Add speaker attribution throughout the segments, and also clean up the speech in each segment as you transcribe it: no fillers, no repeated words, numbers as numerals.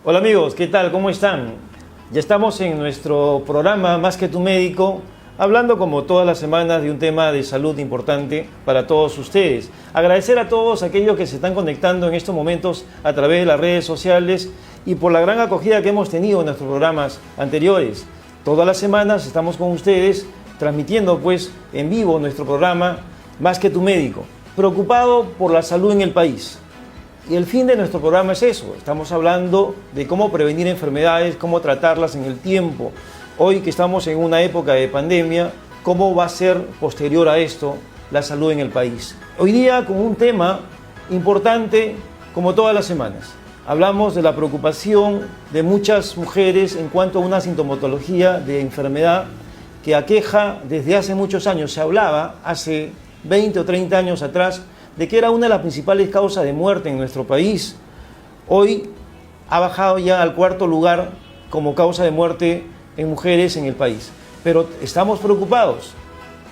Speaker 1: Hola amigos, ¿qué tal? ¿Cómo están? Ya estamos en nuestro programa Más que tu médico, hablando como todas las semanas de un tema de salud importante para todos ustedes. Agradecer a todos aquellos que se están conectando en estos momentos a través de las redes sociales y por la gran acogida que hemos tenido en nuestros programas anteriores. Todas las semanas estamos con ustedes transmitiendo pues en vivo nuestro programa Más que tu médico, preocupado por la salud en el país. Y el fin de nuestro programa es eso, estamos hablando de cómo prevenir enfermedades, cómo tratarlas en el tiempo. Hoy que estamos en una época de pandemia, ¿cómo va a ser posterior a esto la salud en el país? Hoy día con un tema importante como todas las semanas. Hablamos de la preocupación de muchas mujeres en cuanto a una sintomatología de enfermedad que aqueja desde hace muchos años. Se hablaba hace 20 o 30 años atrás de que era una de las principales causas de muerte en nuestro país. Hoy ha bajado ya al cuarto lugar como causa de muerte en mujeres en el país. Pero estamos preocupados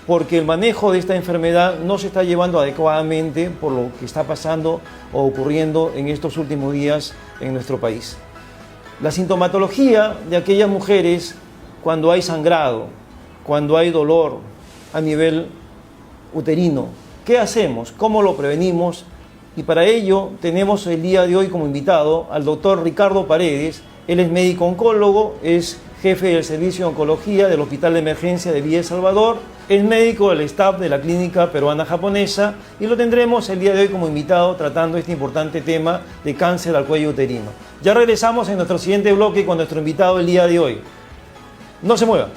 Speaker 1: porque el manejo de esta enfermedad no se está llevando adecuadamente por lo que está pasando o ocurriendo en estos últimos días en nuestro país. La sintomatología de aquellas mujeres cuando hay sangrado, cuando hay dolor a nivel uterino, ¿qué hacemos? ¿Cómo lo prevenimos? Y para ello tenemos el día de hoy como invitado al doctor Ricardo Paredes. Él es médico oncólogo, es jefe del servicio de oncología del Hospital de Emergencia de Villa El Salvador, es médico del staff de la Clínica Peruana Japonesa y lo tendremos el día de hoy como invitado tratando este importante tema de cáncer al cuello uterino. Ya regresamos en nuestro siguiente bloque con nuestro invitado el día de hoy. No se mueva.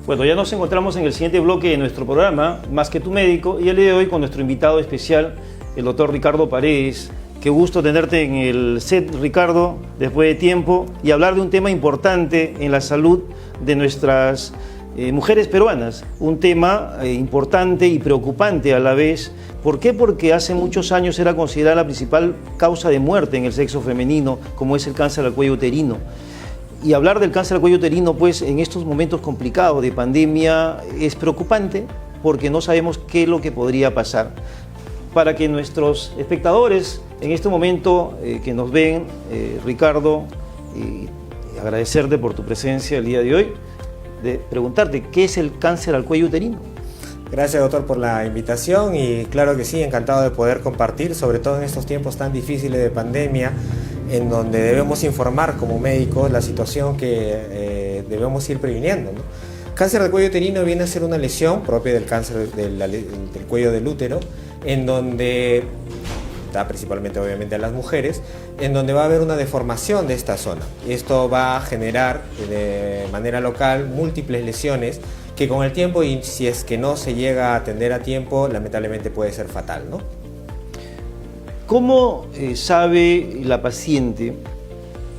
Speaker 1: Bueno, ya nos encontramos en el siguiente bloque de nuestro programa, Más que tu médico, y el día de hoy con nuestro invitado especial, el doctor Ricardo Paredes. Qué gusto tenerte en el set, Ricardo, después de tiempo, y hablar de un tema importante en la salud de nuestras mujeres peruanas. Un tema importante y preocupante a la vez. ¿Por qué? Porque hace muchos años era considerada la principal causa de muerte en el sexo femenino, como es el cáncer al cuello uterino. Y hablar del cáncer al cuello uterino, pues en estos momentos complicados de pandemia es preocupante porque no sabemos qué es lo que podría pasar. Para que nuestros espectadores en este momento que nos ven, Ricardo, agradecerte por tu presencia el día de hoy, de preguntarte qué es el cáncer al cuello uterino.
Speaker 2: Gracias, doctor, por la invitación y claro que sí, encantado de poder compartir, sobre todo en estos tiempos tan difíciles de pandemia, en donde debemos informar como médicos la situación que debemos ir previniendo, ¿no? Cáncer del cuello uterino viene a ser una lesión propia del cáncer del cuello del útero, en donde da principalmente obviamente a las mujeres, en donde va a haber una deformación de esta zona. Esto va a generar de manera local múltiples lesiones que con el tiempo, y si es que no se llega a atender a tiempo, lamentablemente puede ser fatal, ¿no?
Speaker 1: ¿Cómo sabe la paciente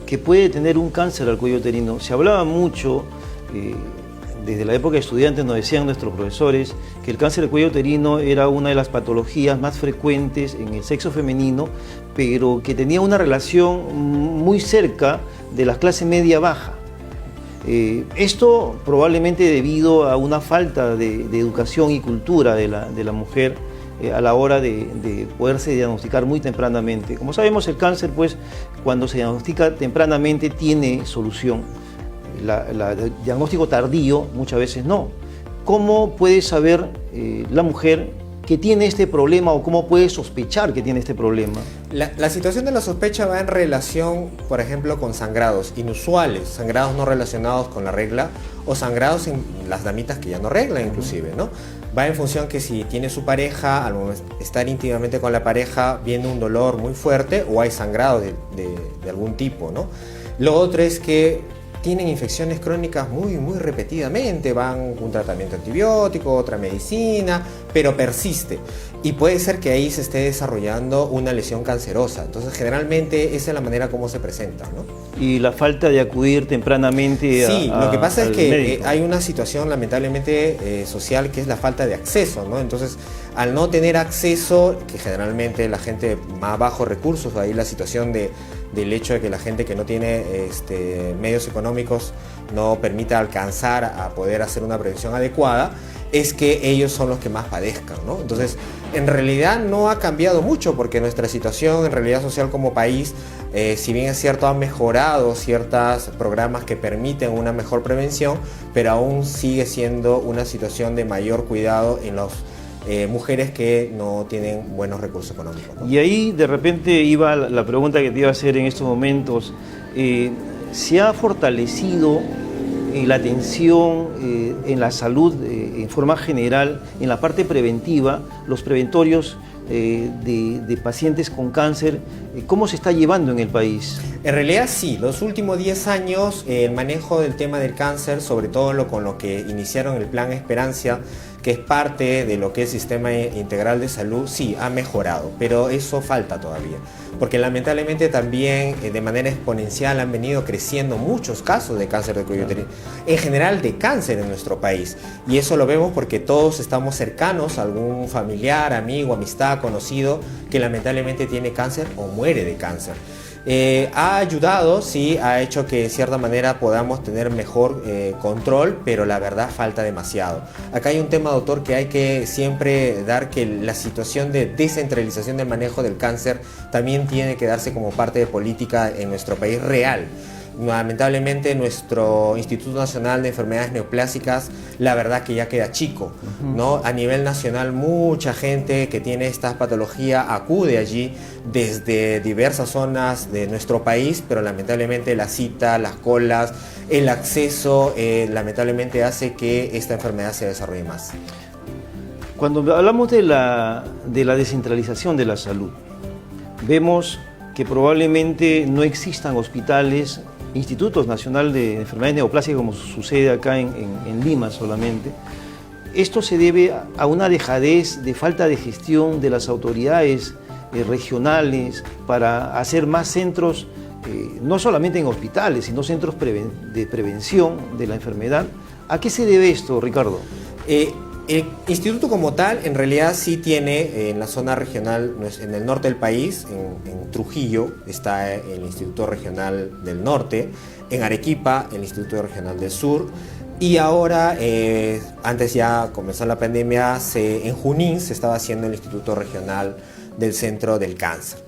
Speaker 1: que puede tener un cáncer al cuello uterino? Se hablaba mucho, desde la época de estudiantes nos decían nuestros profesores, que el cáncer del cuello uterino era una de las patologías más frecuentes en el sexo femenino, pero que tenía una relación muy cerca de la clase media baja. Esto probablemente debido a una falta de educación y cultura de la mujer a la hora de poderse diagnosticar muy tempranamente. Como sabemos, el cáncer, pues, cuando se diagnostica tempranamente tiene solución. El diagnóstico tardío muchas veces no. ¿Cómo puede saber la mujer que tiene este problema o cómo puede sospechar que tiene este problema?
Speaker 2: La situación de la sospecha va en relación, por ejemplo, con sangrados inusuales, sangrados no relacionados con la regla o sangrados en las damitas que ya no reglan inclusive, ¿no? va en función que si tiene su pareja, al estar íntimamente con la pareja, viene un dolor muy fuerte o hay sangrado de algún tipo, ¿no? Lo otro es que tienen infecciones crónicas muy repetidamente, van un tratamiento antibiótico, otra medicina, pero persiste. Y puede ser que ahí se esté desarrollando una lesión cancerosa. Entonces, generalmente esa es la manera como se presenta, ¿no?
Speaker 1: Y la falta de acudir tempranamente
Speaker 2: lo que pasa es que
Speaker 1: hay
Speaker 2: una situación lamentablemente social, que es la falta de acceso, ¿no? Entonces, al no tener acceso, que generalmente la gente más bajos recursos, ahí la situación del hecho de que la gente que no tiene medios económicos no permita alcanzar a poder hacer una prevención adecuada, es que ellos son los que más padezcan, ¿no? Entonces, en realidad no ha cambiado mucho, porque nuestra situación en realidad social como país, si bien es cierto, han mejorado ciertos programas que permiten una mejor prevención, pero aún sigue siendo una situación de mayor cuidado en las mujeres que no tienen buenos recursos económicos, ¿no?
Speaker 1: Y ahí de repente iba la pregunta que te iba a hacer en estos momentos. ¿Se ha fortalecido la atención en la salud en forma general, en la parte preventiva, los preventorios de pacientes con cáncer? ¿Cómo se está llevando en el país?
Speaker 2: En realidad sí, los últimos 10 años el manejo del tema del cáncer, sobre todo con lo que iniciaron el Plan Esperanza, que es parte de lo que es el Sistema Integral de Salud, sí, ha mejorado, pero eso falta todavía, porque lamentablemente también de manera exponencial han venido creciendo muchos casos de cáncer de cuello uterino, en general de cáncer en nuestro país, y eso lo vemos porque todos estamos cercanos a algún familiar, amigo, amistad, conocido, que lamentablemente tiene cáncer o muere de cáncer. Ha ayudado, sí, ha hecho que de cierta manera podamos tener mejor control, pero la verdad falta demasiado. Acá hay un tema, doctor, que hay que siempre dar, que la situación de descentralización del manejo del cáncer también tiene que darse como parte de política en nuestro país real. Lamentablemente nuestro Instituto Nacional de Enfermedades Neoplásicas, la verdad que ya queda chico, ¿no? A nivel nacional mucha gente que tiene esta patología acude allí desde diversas zonas de nuestro país, pero lamentablemente la cita, las colas, el acceso, lamentablemente hace que esta enfermedad se desarrolle más.
Speaker 1: Cuando hablamos de la descentralización de la salud, vemos que probablemente no existan hospitales, institutos nacionales de enfermedades neoplásicas, como sucede acá en Lima solamente. Esto se debe a una dejadez de falta de gestión de las autoridades regionales para hacer más centros, no solamente en hospitales, sino centros de prevención de la enfermedad. ¿A qué se debe esto, Ricardo?
Speaker 2: El instituto como tal, en realidad sí tiene en la zona regional, en el norte del país, en Trujillo está el Instituto Regional del Norte, en Arequipa el Instituto Regional del Sur, y ahora, antes ya comenzó la pandemia, en Junín se estaba haciendo el Instituto Regional del Centro del Cáncer,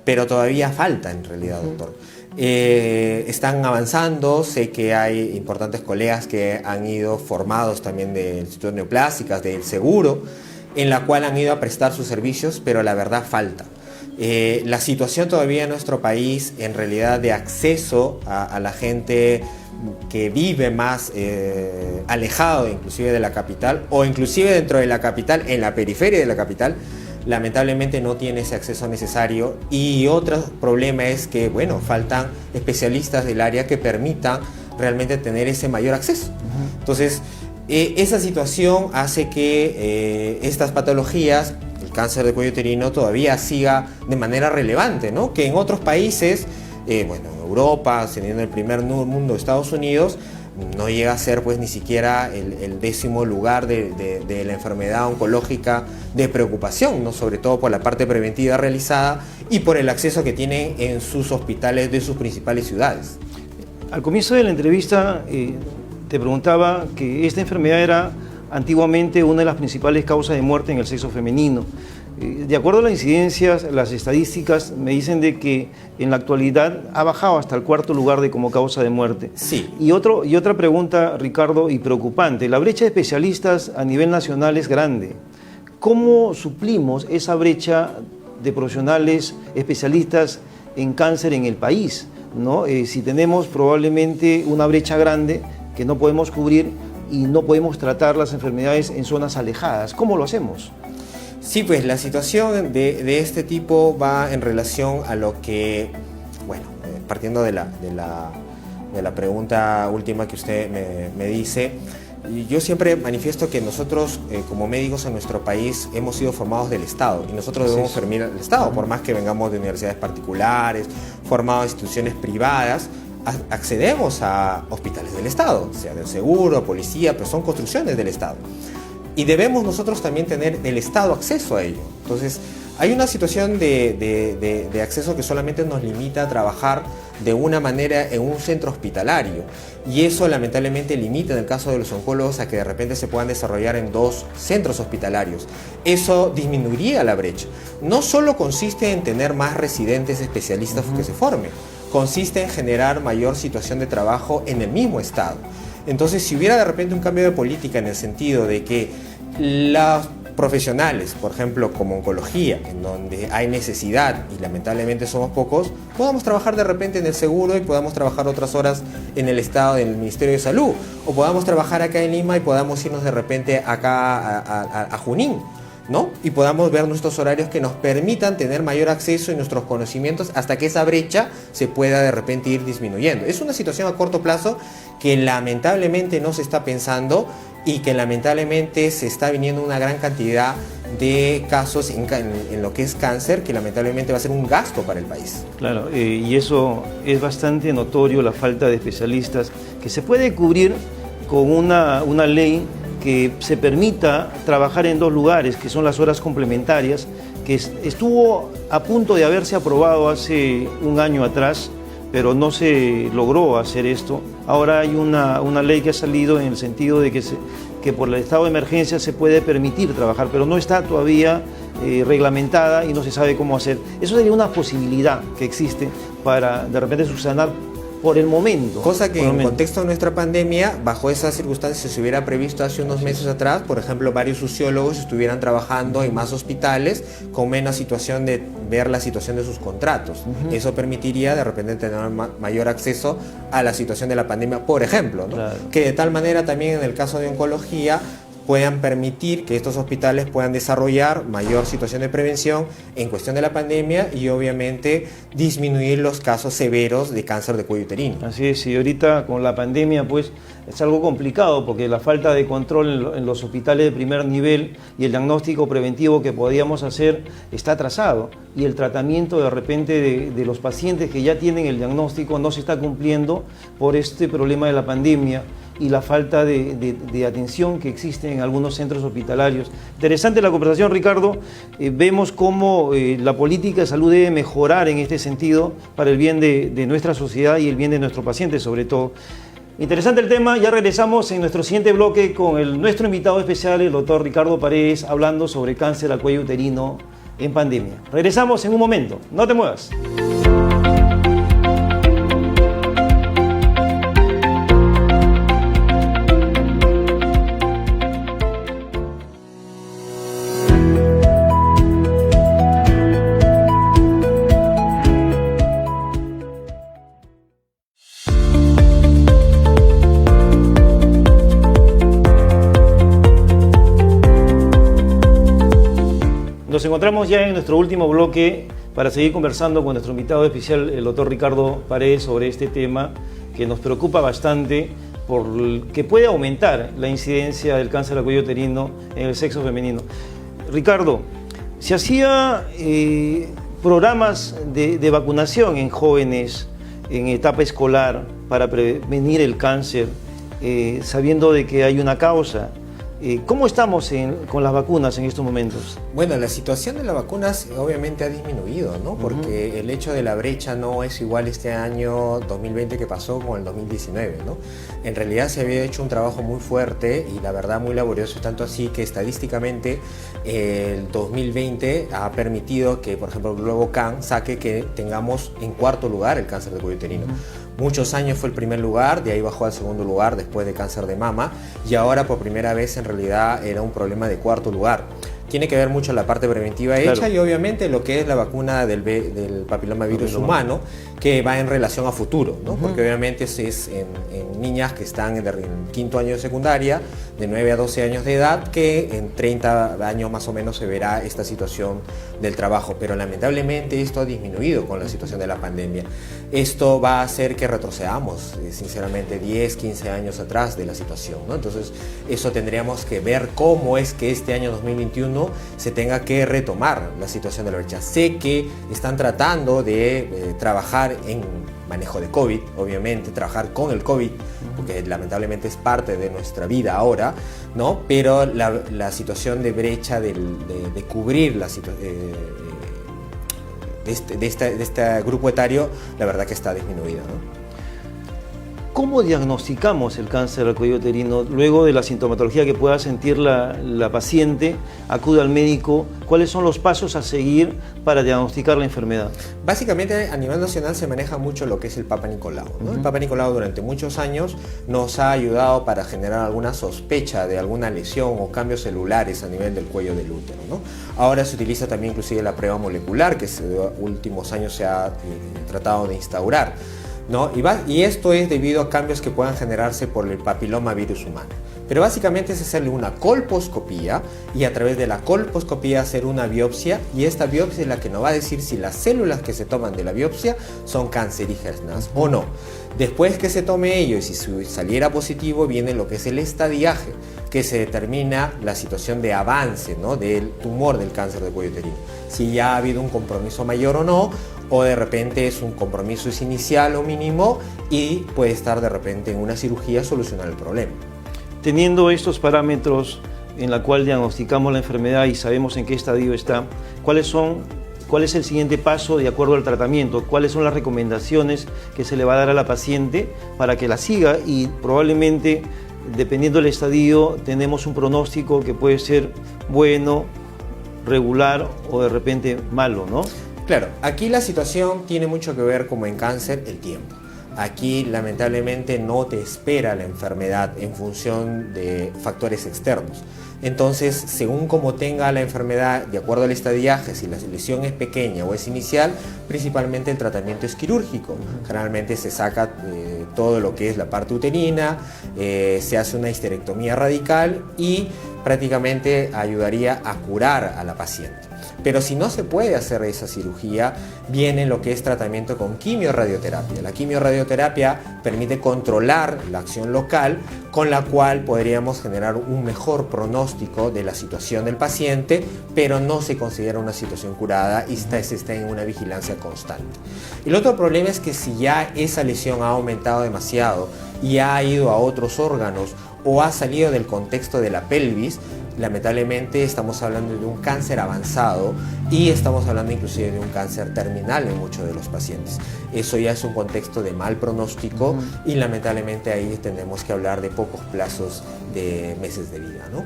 Speaker 2: pero todavía falta en realidad, doctor. Están avanzando, sé que hay importantes colegas que han ido formados también del Instituto de Neoplásicas, del Seguro, en la cual han ido a prestar sus servicios, pero la verdad falta. La situación todavía en nuestro país, en realidad, de acceso a la gente que vive más alejado inclusive de la capital, o inclusive dentro de la capital, en la periferia de la capital, lamentablemente no tiene ese acceso necesario. Y otro problema es que, bueno, faltan especialistas del área que permitan realmente tener ese mayor acceso. Entonces, esa situación hace que estas patologías, el cáncer de cuello uterino, todavía siga de manera relevante, ¿no? Que en otros países, bueno, en Europa, teniendo el primer mundo, Estados Unidos, no llega a ser pues ni siquiera el 10º lugar de la enfermedad oncológica de preocupación, ¿no? Sobre todo por la parte preventiva realizada y por el acceso que tienen en sus hospitales de sus principales ciudades.
Speaker 1: Al comienzo de la entrevista te preguntaba que esta enfermedad era antiguamente una de las principales causas de muerte en el sexo femenino. De acuerdo a las incidencias, las estadísticas me dicen de que en la actualidad ha bajado hasta el 4º lugar como causa de muerte.
Speaker 2: Sí.
Speaker 1: Y otra pregunta, Ricardo, y preocupante. La brecha de especialistas a nivel nacional es grande. ¿Cómo suplimos esa brecha de profesionales especialistas en cáncer en el país, ¿no? Si tenemos probablemente una brecha grande que no podemos cubrir, y no podemos tratar las enfermedades en zonas alejadas. ¿Cómo lo hacemos?
Speaker 2: Sí, pues la situación de este tipo va en relación a lo que, bueno, partiendo de la pregunta última que usted me dice, yo siempre manifiesto que nosotros como médicos en nuestro país hemos sido formados del Estado y nosotros debemos servir al Estado, por más que vengamos de universidades particulares, formados en instituciones privadas, accedemos a hospitales del Estado, sea del seguro, policía, pero son construcciones del Estado. Y debemos nosotros también tener del Estado acceso a ello. Entonces, hay una situación de acceso que solamente nos limita a trabajar de una manera en un centro hospitalario. Y eso lamentablemente limita en el caso de los oncólogos a que de repente se puedan desarrollar en 2 centros hospitalarios. Eso disminuiría la brecha. No solo consiste en tener más residentes especialistas que se formen, consiste en generar mayor situación de trabajo en el mismo Estado. Entonces, si hubiera de repente un cambio de política en el sentido de que los profesionales, por ejemplo, como oncología, en donde hay necesidad y lamentablemente somos pocos, podamos trabajar de repente en el seguro y podamos trabajar otras horas en el Estado, en el Ministerio de Salud, o podamos trabajar acá en Lima y podamos irnos de repente acá a Junín, ¿no? Y podamos ver nuestros horarios que nos permitan tener mayor acceso y nuestros conocimientos hasta que esa brecha se pueda de repente ir disminuyendo. Es una situación a corto plazo que lamentablemente no se está pensando y que lamentablemente se está viniendo una gran cantidad de casos en lo que es cáncer, que lamentablemente va a ser un gasto para el país.
Speaker 1: Claro, y eso es bastante notorio, la falta de especialistas, que se puede cubrir con una ley que se permita trabajar en 2 lugares, que son las horas complementarias, que estuvo a punto de haberse aprobado hace un año atrás, pero no se logró hacer esto. Ahora hay una ley que ha salido en el sentido de que por el estado de emergencia se puede permitir trabajar, pero no está todavía reglamentada y no se sabe cómo hacer. Eso sería una posibilidad que existe para de repente subsanar por el momento.
Speaker 2: Cosa que en el contexto de nuestra pandemia, bajo esas circunstancias se hubiera previsto hace unos meses atrás, por ejemplo, varios sociólogos estuvieran trabajando en más hospitales con menos situación de ver la situación de sus contratos. Eso permitiría de repente tener mayor acceso a la situación de la pandemia, por ejemplo, ¿no? Claro. Que de tal manera también en el caso de oncología puedan permitir que estos hospitales puedan desarrollar mayor situación de prevención en cuestión de la pandemia y obviamente disminuir los casos severos de cáncer de cuello uterino.
Speaker 1: Así es, y ahorita con la pandemia pues es algo complicado porque la falta de control en los hospitales de primer nivel y el diagnóstico preventivo que podíamos hacer está atrasado y el tratamiento de repente de los pacientes que ya tienen el diagnóstico no se está cumpliendo por este problema de la pandemia y la falta de atención que existe en algunos centros hospitalarios. Interesante la conversación, Ricardo. Vemos cómo la política de salud debe mejorar en este sentido para el bien de nuestra sociedad y el bien de nuestros pacientes sobre todo. Interesante el tema, ya regresamos en nuestro siguiente bloque con nuestro invitado especial, el doctor Ricardo Paredes, hablando sobre cáncer al cuello uterino en pandemia. Regresamos en un momento, no te muevas. Nos encontramos ya en nuestro último bloque para seguir conversando con nuestro invitado especial, el doctor Ricardo Paredes, sobre este tema que nos preocupa bastante porque puede aumentar la incidencia del cáncer al cuello uterino en el sexo femenino. Ricardo, se hacía programas de vacunación en jóvenes en etapa escolar para prevenir el cáncer, sabiendo de que hay una causa. ¿Cómo estamos con las vacunas en estos momentos?
Speaker 2: Bueno, la situación de las vacunas obviamente ha disminuido, ¿no? Porque el hecho de la brecha no es igual este año 2020 que pasó con el 2019, ¿no? En realidad se había hecho un trabajo muy fuerte y la verdad muy laborioso, tanto así que estadísticamente el 2020 ha permitido que, por ejemplo, el GloboCan saque que tengamos en 4º lugar el cáncer de cuello uterino. Muchos años fue el primer lugar, de ahí bajó al 2º lugar después de cáncer de mama y ahora por primera vez en realidad era un problema de 4º lugar. tiene que ver mucho la parte preventiva hecha,
Speaker 1: claro,
Speaker 2: y obviamente lo que es la vacuna del papilomavirus humano, que va en relación a futuro, ¿no? Porque obviamente es en niñas que están en el quinto año de secundaria, de 9 a 12 años de edad, que en 30 años más o menos se verá esta situación del trabajo, pero lamentablemente esto ha disminuido con la situación de la pandemia. Esto va a hacer que retrocedamos, sinceramente, 10, 15 años atrás de la situación, ¿no? Entonces, eso tendríamos que ver cómo es que este año 2021 se tenga que retomar la situación de la brecha. Sé que están tratando de trabajar en manejo de COVID, obviamente, trabajar con el COVID, porque lamentablemente es parte de nuestra vida ahora, ¿no? Pero la situación de brecha, de cubrir la situación de este grupo etario, la verdad que está disminuida, ¿no?
Speaker 1: ¿Cómo diagnosticamos el cáncer del cuello uterino? Luego de la sintomatología que pueda sentir la paciente, acude al médico. ¿Cuáles son los pasos a seguir para diagnosticar la enfermedad?
Speaker 2: Básicamente, a nivel nacional se maneja mucho lo que es el Papa Nicolau, ¿no? El Papa Nicolau durante muchos años nos ha ayudado para generar alguna sospecha de alguna lesión o cambios celulares a nivel del cuello del útero, ¿no? Ahora se utiliza también inclusive la prueba molecular, que en los últimos años se ha tratado de instaurar, ¿no? Y esto es debido a cambios que puedan generarse por el papilomavirus humano. Pero básicamente es hacerle una colposcopía, y a través de la colposcopía hacer una biopsia, y esta biopsia es la que nos va a decir si las células que se toman de la biopsia son cancerígenas o no. Después que se tome ello, y si saliera positivo, viene lo que es el estadiaje, que se determina la situación de avance, ¿no?, del tumor del cáncer de cuello uterino. Si ya ha habido un compromiso mayor o no, o de repente es un compromiso inicial o mínimo y puede estar de repente en una cirugía a solucionar el problema.
Speaker 1: Teniendo estos parámetros en la cual diagnosticamos la enfermedad y sabemos en qué estadio está, ¿cuál es el siguiente paso de acuerdo al tratamiento? ¿Cuáles son las recomendaciones que se le va a dar a la paciente para que la siga? Y probablemente, dependiendo del estadio, tenemos un pronóstico que puede ser bueno, regular o de repente malo, ¿no?
Speaker 2: Claro, aquí la situación tiene mucho que ver, como en cáncer, el tiempo. Aquí lamentablemente no te espera la enfermedad en función de factores externos. Entonces, según como tenga la enfermedad, de acuerdo al estadiaje, si la lesión es pequeña o es inicial, principalmente el tratamiento es quirúrgico. Generalmente se saca todo lo que es la parte uterina, se hace una histerectomía radical y prácticamente ayudaría a curar a la paciente. Pero si no se puede hacer esa cirugía, viene lo que es tratamiento con quimiorradioterapia. La quimiorradioterapia permite controlar la acción local, con la cual podríamos generar un mejor pronóstico de la situación del paciente, pero no se considera una situación curada y se está en una vigilancia constante. El otro problema es que si ya esa lesión ha aumentado demasiado y ha ido a otros órganos o ha salido del contexto de la pelvis, lamentablemente estamos hablando de un cáncer avanzado y estamos hablando inclusive de un cáncer terminal en muchos de los pacientes. Eso ya es un contexto de mal pronóstico y lamentablemente ahí tenemos que hablar de pocos plazos de meses de vida, ¿no?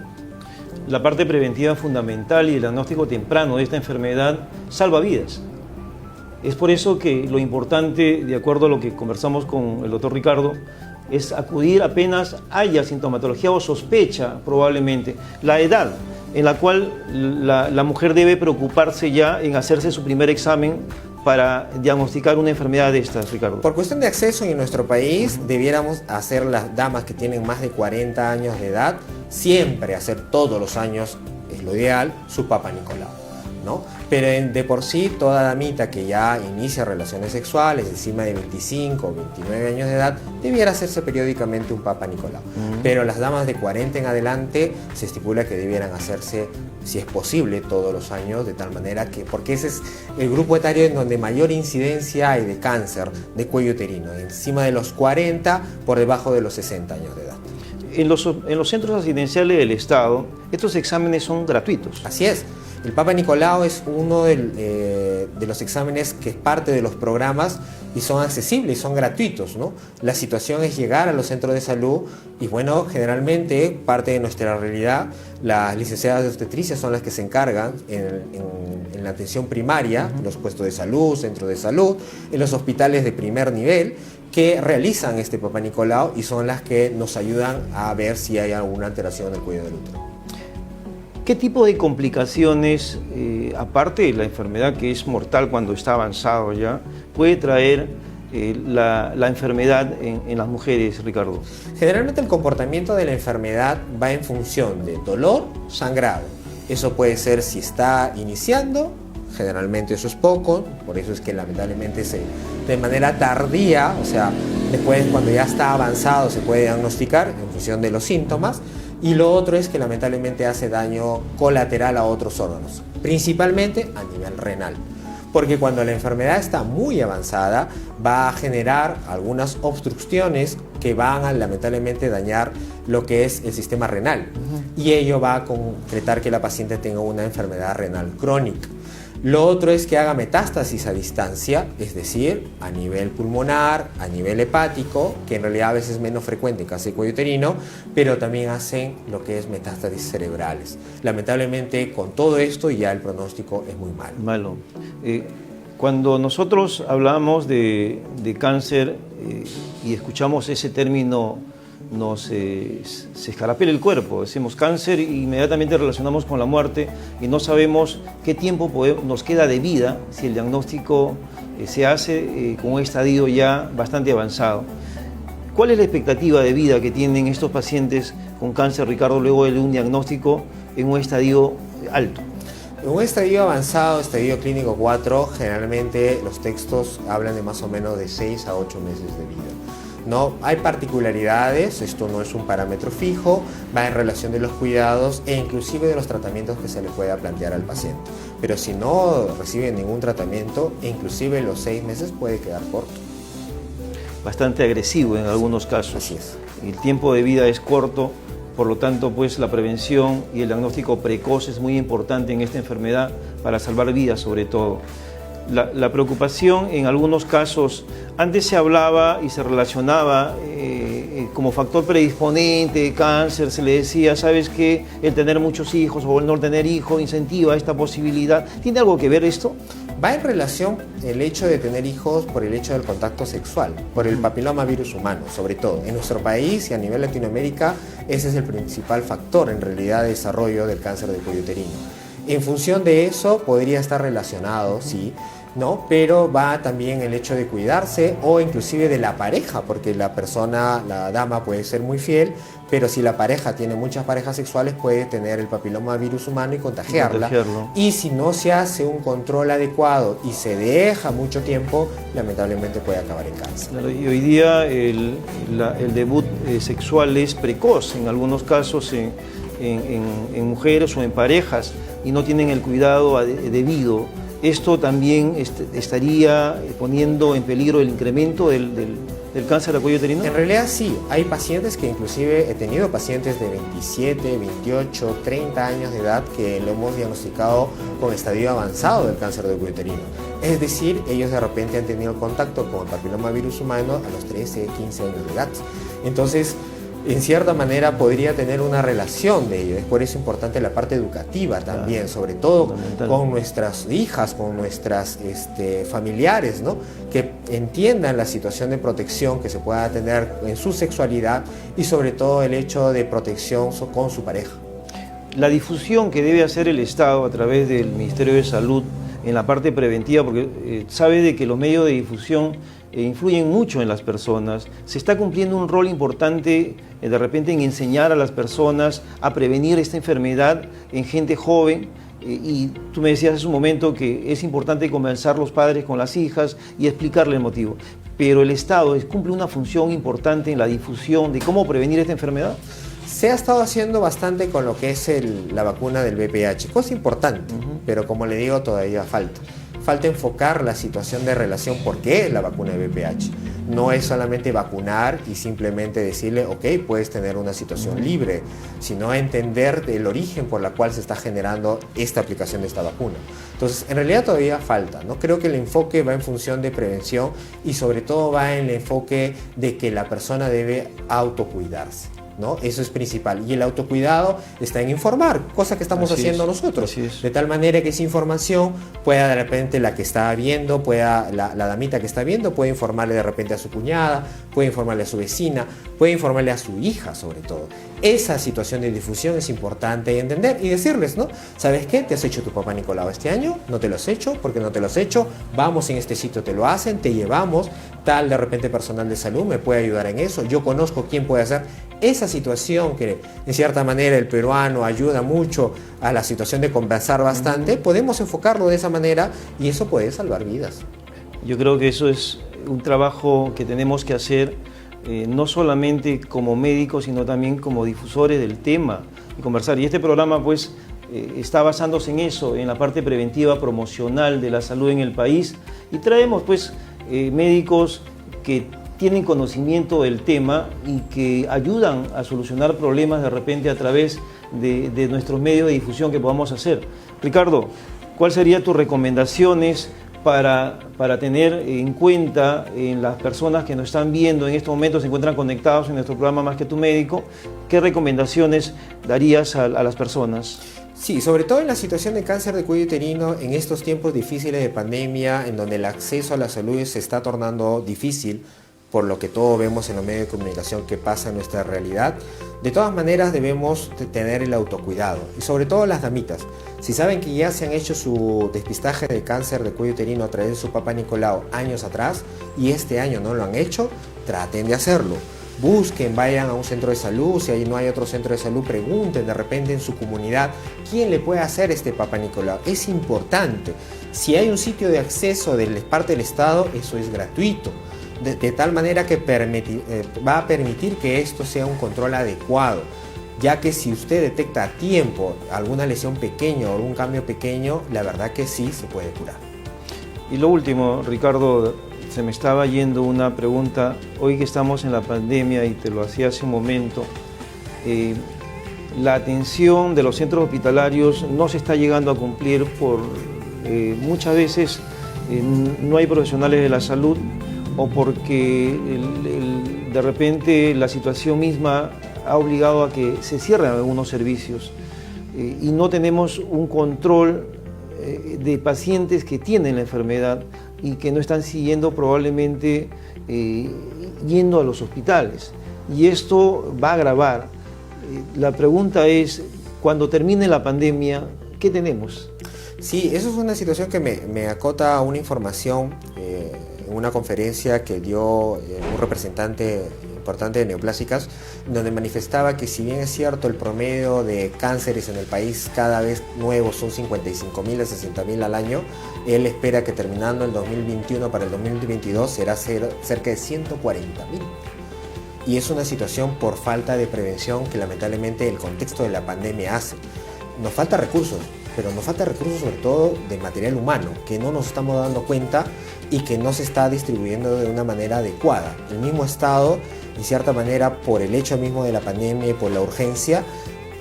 Speaker 1: La parte preventiva fundamental y el diagnóstico temprano de esta enfermedad salva vidas. Es por eso que lo importante, de acuerdo a lo que conversamos con el doctor Ricardo, es acudir apenas haya sintomatología o sospecha, probablemente. La edad en la cual la mujer debe preocuparse ya en hacerse su primer examen para diagnosticar una enfermedad de estas, Ricardo.
Speaker 2: Por cuestión de acceso en nuestro país, debiéramos hacer, las damas que tienen más de 40 años de edad, siempre hacer todos los años, es lo ideal, su Papa Nicolau, ¿no? Pero de por sí, toda damita que ya inicia relaciones sexuales encima de 25 o 29 años de edad, debiera hacerse periódicamente un Papa Nicolau. Pero las damas de 40 en adelante se estipula que debieran hacerse, si es posible, todos los años, de tal manera que, porque ese es el grupo etario en donde mayor incidencia hay de cáncer de cuello uterino, encima de los 40, por debajo de los 60 años de edad.
Speaker 1: En los centros asistenciales del Estado, estos exámenes son gratuitos.
Speaker 2: Así es. El Papa Nicolau es uno de los exámenes que es parte de los programas y son accesibles y son gratuitos, ¿no? La situación es llegar a los centros de salud y, bueno, generalmente parte de nuestra realidad, las licenciadas de obstetricia son las que se encargan en la atención primaria, en los puestos de salud, centros de salud, en los hospitales de primer nivel, que realizan este Papa Nicolau y son las que nos ayudan a ver si hay alguna alteración en el cuello del útero.
Speaker 1: ¿Qué tipo de complicaciones, aparte de la enfermedad que es mortal cuando está avanzado ya, puede traer la enfermedad en las mujeres, Ricardo?
Speaker 2: Generalmente el comportamiento de la enfermedad va en función de dolor, sangrado. Eso puede ser si está iniciando, generalmente eso es poco, por eso es que lamentablemente de manera tardía, o sea, después cuando ya está avanzado se puede diagnosticar en función de los síntomas. Y lo otro es que lamentablemente hace daño colateral a otros órganos, principalmente a nivel renal. Porque cuando la enfermedad está muy avanzada va a generar algunas obstrucciones que van a lamentablemente dañar lo que es el sistema renal. Y ello va a concretar que la paciente tenga una enfermedad renal crónica. Lo otro es que haga metástasis a distancia, es decir, a nivel pulmonar, a nivel hepático, que en realidad a veces es menos frecuente en caso de cuello uterino, pero también hacen lo que es metástasis cerebrales. Lamentablemente con todo esto ya el pronóstico es muy malo.
Speaker 1: Malo. Cuando nosotros hablamos de cáncer y escuchamos ese término, se escarapela el cuerpo, decimos cáncer e inmediatamente relacionamos con la muerte y no sabemos qué tiempo nos queda de vida si el diagnóstico se hace con un estadio ya bastante avanzado. ¿Cuál es la expectativa de vida que tienen estos pacientes con cáncer, Ricardo, luego de un diagnóstico en un estadio alto?
Speaker 2: En un estadio avanzado, estadio clínico 4, generalmente los textos hablan de más o menos de 6 a 8 meses de vida. No, hay particularidades, esto no es un parámetro fijo, va en relación de los cuidados e inclusive de los tratamientos que se le pueda plantear al paciente. Pero si no recibe ningún tratamiento, inclusive los 6 meses puede quedar corto.
Speaker 1: Bastante agresivo en algunos casos.
Speaker 2: Así es.
Speaker 1: El tiempo de vida es corto, por lo tanto, pues la prevención y el diagnóstico precoz es muy importante en esta enfermedad para salvar vidas sobre todo. La preocupación en algunos casos, antes se hablaba y se relacionaba como factor predisponente de cáncer, se le decía, ¿sabes qué? El tener muchos hijos o el no tener hijos incentiva esta posibilidad. ¿Tiene algo que ver esto?
Speaker 2: Va en relación el hecho de tener hijos por el hecho del contacto sexual, por el papilomavirus humano, sobre todo. En nuestro país y a nivel Latinoamérica, ese es el principal factor en realidad de desarrollo del cáncer de cuello uterino. En función de eso podría estar relacionado, sí, ¿no? Pero va también el hecho de cuidarse o inclusive de la pareja, porque la persona, la dama puede ser muy fiel, pero si la pareja tiene muchas parejas sexuales puede tener el papilomavirus humano y contagiarla. Y si no se hace un control adecuado y se deja mucho tiempo, lamentablemente puede acabar en cáncer.
Speaker 1: Claro, y hoy día el debut sexual es precoz, en algunos casos en mujeres o en parejas, y no tienen el cuidado debido. ¿Esto también estaría poniendo en peligro el incremento del cáncer de cuello uterino?
Speaker 2: En realidad sí, hay pacientes que inclusive he tenido pacientes de 27, 28, 30 años de edad que lo hemos diagnosticado con estadio avanzado del cáncer de cuello uterino. Es decir, ellos de repente han tenido contacto con el papilomavirus humano a los 13, 15 años de edad. Entonces, en cierta manera podría tener una relación de ello. Es por eso importante la parte educativa también, sobre todo con nuestras hijas, con nuestras familiares, ¿no? Que entiendan la situación de protección que se pueda tener en su sexualidad y sobre todo el hecho de protección con su pareja.
Speaker 1: La difusión que debe hacer el Estado a través del Ministerio de Salud en la parte preventiva, porque sabe de que los medios de difusión influyen mucho en las personas. Se está cumpliendo un rol importante de repente en enseñar a las personas a prevenir esta enfermedad en gente joven, y tú me decías hace un momento que es importante conversar los padres con las hijas y explicarle el motivo, pero el Estado cumple una función importante en la difusión de cómo prevenir esta enfermedad.
Speaker 2: Se ha estado haciendo bastante con lo que es la vacuna del VPH, cosa importante, pero como le digo, todavía falta. Falta enfocar la situación de relación, ¿por qué la vacuna de VPH? No es solamente vacunar y simplemente decirle, ok, puedes tener una situación libre, sino entender el origen por la cual se está generando esta aplicación de esta vacuna. Entonces, en realidad todavía falta, ¿no? Creo que el enfoque va en función de prevención y sobre todo va en el enfoque de que la persona debe autocuidarse, ¿no? Eso es principal. Y el autocuidado está en informar, cosa que estamos haciendo nosotros. De tal manera que esa información pueda de repente la que está viendo, la damita que está viendo, puede informarle de repente a su cuñada, puede informarle a su vecina, puede informarle a su hija sobre todo. Esa situación de difusión es importante entender y decirles, ¿no? ¿Sabes qué? ¿Te has hecho tu Papá Nicolau este año? ¿No te lo has hecho? ¿Por qué no te lo has hecho? Vamos, en este sitio te lo hacen, te llevamos, tal de repente personal de salud me puede ayudar en eso, yo conozco quién puede hacer. Esa situación que en cierta manera el peruano ayuda mucho a la situación de conversar bastante, podemos enfocarlo de esa manera y eso puede salvar vidas.
Speaker 1: Yo creo que eso es un trabajo que tenemos que hacer no solamente como médicos, sino también como difusores del tema y conversar. Y este programa pues está basándose en eso, en la parte preventiva, promocional de la salud en el país, y traemos pues médicos que tienen conocimiento del tema y que ayudan a solucionar problemas de repente a través de nuestros medios de difusión que podamos hacer. Ricardo, ¿cuáles serían tus recomendaciones para tener en cuenta en las personas que nos están viendo en estos momentos, se encuentran conectados en nuestro programa Más que tu Médico? ¿Qué recomendaciones darías a las personas?
Speaker 2: Sí, sobre todo en la situación de cáncer de cuello uterino, en estos tiempos difíciles de pandemia, en donde el acceso a la salud se está tornando difícil, por lo que todos vemos en los medios de comunicación que pasa en nuestra realidad. De todas maneras debemos tener el autocuidado, y sobre todo las damitas. Si saben que ya se han hecho su despistaje de cáncer de cuello uterino a través de su Papá Nicolau años atrás y este año no lo han hecho, traten de hacerlo. Busquen, vayan a un centro de salud, si ahí no hay otro centro de salud, pregunten de repente en su comunidad quién le puede hacer este Papá Nicolau. Es importante. Si hay un sitio de acceso de parte del Estado, eso es gratuito. De tal manera que va a permitir que esto sea un control adecuado, ya que si usted detecta a tiempo alguna lesión pequeña o algún cambio pequeño, la verdad que sí se puede curar.
Speaker 1: Y lo último, Ricardo, se me estaba yendo una pregunta, hoy que estamos en la pandemia y te lo hacía hace un momento, la atención de los centros hospitalarios no se está llegando a cumplir por muchas veces no hay profesionales de la salud, o porque de repente la situación misma ha obligado a que se cierren algunos servicios y no tenemos un control de pacientes que tienen la enfermedad y que no están siguiendo probablemente yendo a los hospitales. Y esto va a agravar. La pregunta es, cuando termine la pandemia, ¿qué tenemos?
Speaker 2: Sí, eso es una situación que me acota a una información en una conferencia que dio un representante importante de Neoplásicas, donde manifestaba que si bien es cierto el promedio de cánceres en el país cada vez nuevos son 55.000 a 60.000 al año, él espera que terminando el 2021 para el 2022 será cerca de 140.000. Y es una situación por falta de prevención que lamentablemente el contexto de la pandemia hace. Nos falta recursos, pero nos falta recursos sobre todo de material humano, que no nos estamos dando cuenta y que no se está distribuyendo de una manera adecuada. El mismo Estado, en cierta manera, por el hecho mismo de la pandemia y por la urgencia,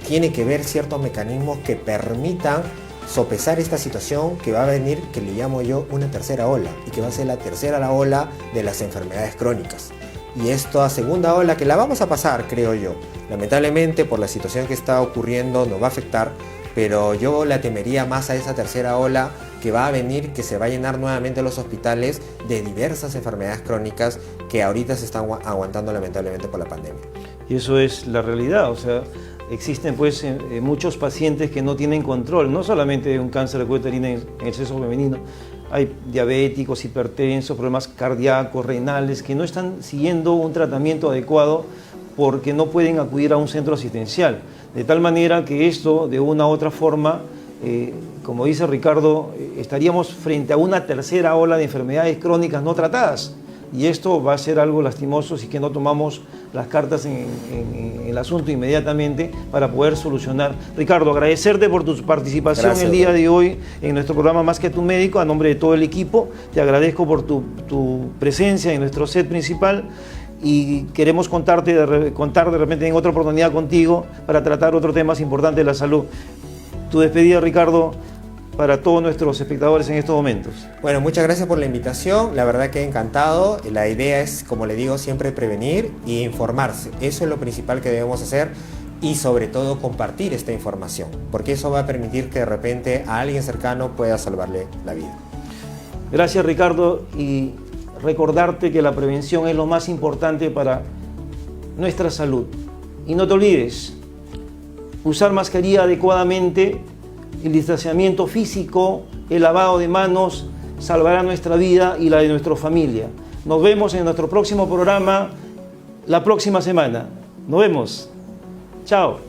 Speaker 2: tiene que ver ciertos mecanismos que permitan sopesar esta situación que va a venir, que le llamo yo una tercera ola, y que va a ser la tercera ola de las enfermedades crónicas. Y esta segunda ola que la vamos a pasar, creo yo, lamentablemente por la situación que está ocurriendo nos va a afectar, pero yo la temería más a esa tercera ola que va a venir, que se va a llenar nuevamente los hospitales de diversas enfermedades crónicas que ahorita se están aguantando lamentablemente por la pandemia.
Speaker 1: Y eso es la realidad, o sea, existen pues muchos pacientes que no tienen control, no solamente de un cáncer de cuello uterino en el sexo femenino, hay diabéticos, hipertensos, problemas cardíacos, renales, que no están siguiendo un tratamiento adecuado porque no pueden acudir a un centro asistencial. De tal manera que esto, de una u otra forma, como dice Ricardo, estaríamos frente a una tercera ola de enfermedades crónicas no tratadas. Y esto va a ser algo lastimoso si que no tomamos las cartas en el asunto inmediatamente para poder solucionar. Ricardo, agradecerte por tu participación. Gracias, el día de hoy en nuestro programa Más que tu Médico, a nombre de todo el equipo. Te agradezco por tu presencia en nuestro set principal y queremos contar de repente en otra oportunidad contigo para tratar otros temas importantes de la salud. Tu despedida, Ricardo, para todos nuestros espectadores en estos momentos.
Speaker 2: Bueno, muchas gracias por la invitación, la verdad que encantado. La idea es, como le digo, siempre prevenir e informarse. Eso es lo principal que debemos hacer y sobre todo compartir esta información, porque eso va a permitir que de repente a alguien cercano pueda salvarle la vida.
Speaker 1: Gracias, Ricardo, y recordarte que la prevención es lo más importante para nuestra salud. Y no te olvides, usar mascarilla adecuadamente, el distanciamiento físico, el lavado de manos, salvará nuestra vida y la de nuestra familia. Nos vemos en nuestro próximo programa la próxima semana. Nos vemos. Chao.